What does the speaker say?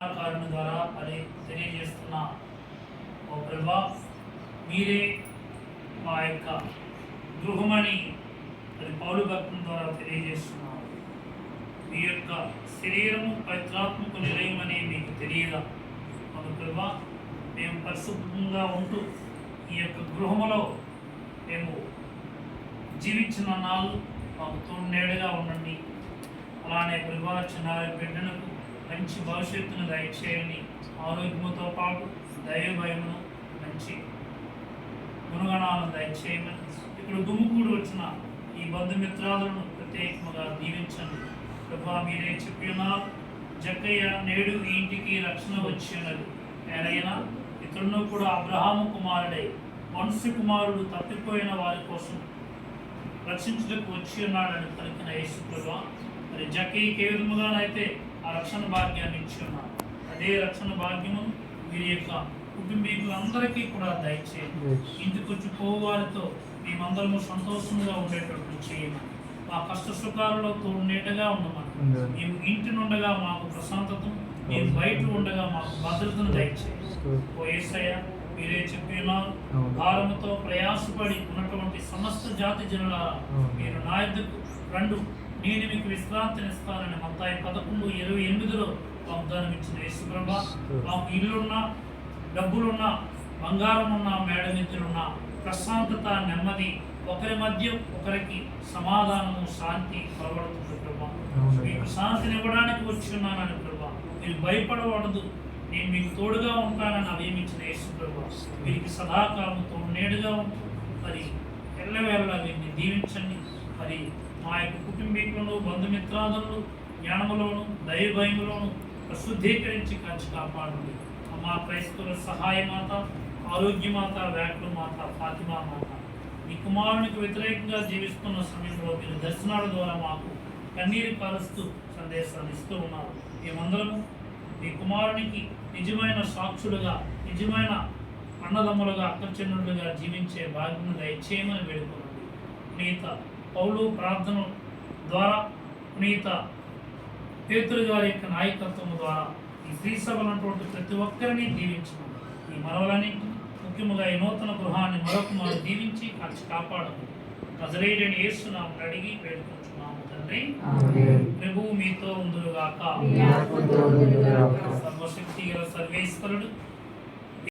కారణం ద్వారా అది తెలియజేస్తున్న ఓ ప్రభా, మీరే మా యొక్క గృహమని అది పౌలు భక్తుల ద్వారా తెలియజేస్తున్నారు. మీ యొక్క శరీరము పవిత్రాత్మకు నిలయమని మీకు తెలియదా? మన ప్రభా, మేము పరిశుభ్రంగా ఉంటూ ఈ యొక్క గృహములో మేము జీవించిన నాళ్ళు మాకు తోడునేడుగా ఉండండి. అలానే ప్రభా, చిన్నారి బిడ్డలకు మంచి భవిష్యత్తును దయచేయండి. ఆరోగ్యంతో పాటు దైవ భయమును, మంచి గుణగణాలను దయచేయమని ఇక్కడ గుమ్ముకూడి వచ్చిన ఈ బంధుమిత్రాలను ప్రత్యేకంగా దీవించండి. ప్రభా, మీరే చెప్పి ఉన్నారు, జక్కయ్య నేడు ఈ ఇంటికి రక్షణ వచ్చి ఉన్నది. ఏదైనా ఇతరును కూడా అబ్రహాము కుమారుడై మనుష్య కుమారుడు తప్పిపోయిన వారి కోసం రక్షించుటకు వచ్చి ఉన్నాడని పలికిన యేసు ప్రభా, మరి జక్కయ్యకి ఏ విధముగానైతే ఆ రక్షణ భాగ్యాన్ని ఇచ్చి ఉన్నారు, అదే రక్షణ భాగ్యము వీరి యొక్క కుటుంబీకులందరికీ కూడా దయచేయండి. ఇంటికి వచ్చి పోవారితో మేమందరము సంతోషంగా ఉండేటట్లు చేయమని, మా కష్ట సుఖాలలో తోడునేటగా ఉండమని, మేము ఇంటి నుండగా మాకు ప్రశాంతతను, మేము బయట ఉండగా మాకు భద్రతను దయచేయండి. ఓ యేసయ్య, మీరే చెప్పినారు, భారముతో ప్రయాసపడి ఉన్నటువంటి సమస్త జాతి జనులారా మీరు నా యొద్దకు రండు, నేను మీకు విశ్రాంతినిస్తానని మత్తాయి 11:28 వాగ్దానం ఇచ్చిన యేసు ప్రభా, మాకు ఇల్లున్నా, డబ్బులున్నా, బంగారం ఉన్నా, మేడమిద్దులున్నా, ప్రశాంతత, నెమ్మది, ఒకరి మధ్య ఒకరికి సమాధానము, శాంతి కలబడుతుంది ప్రభా. మీకు శాంతిని ఇవ్వడానికి వచ్చి ఉన్నానని ప్రభా, మీరు భయపడకూడదు, నేను మీకు తోడుగా ఉంటానని అవేమించిన యేసు ప్రభా, వీరికి సదాకాలం తోడునేడుగా మరి ఎల్లవేళలా వీరిని దీవించండి. మరి మా యొక్క కుటుంబీకులను, బంధుమిత్రాదులను జ్ఞానములోను, దైవభయములోను ప్రశుద్ధీకరించి కాచి కాపాడండి. మా క్రైస్తవుల సహాయమాత, ఆరోగ్యమాత, వ్యాకుల మాత, ఫాతిమా మాత, మీ కుమారునికి వ్యతిరేకంగా జీవిస్తున్న సమయంలో మీరు దర్శనాల ద్వారా మాకు కన్నీరు కారుస్తూ సందేశాలు ఇస్తూ ఉన్నారు. మేమందరము మీ కుమారునికి నిజమైన సాక్షులుగా, నిజమైన అన్నదమ్ములుగా, అక్కచెన్నులుగా జీవించే భాగ్యం దయచేయమని వేడుకోండి. పునీత పౌలు ప్రార్థన ద్వారా, పునీత పేతురు గారి యొక్క నాయకత్వం ద్వారా ఈ శ్రీ సభలటువంటి ప్రతి ఒక్కరిని దీవించడం, ఈ మనవలని ముఖ్యముగా ఈ నూతన గృహాన్ని మరొక మనం దీవించి కాచి కాపాడదు. నజరేయుడైన యేసునామమున అడిగి వేడుకుంటున్నాము తండ్రి. ప్రభువు మీతో ఉందురుగాక. సర్వశక్తి గల సర్వేశ్వరుడు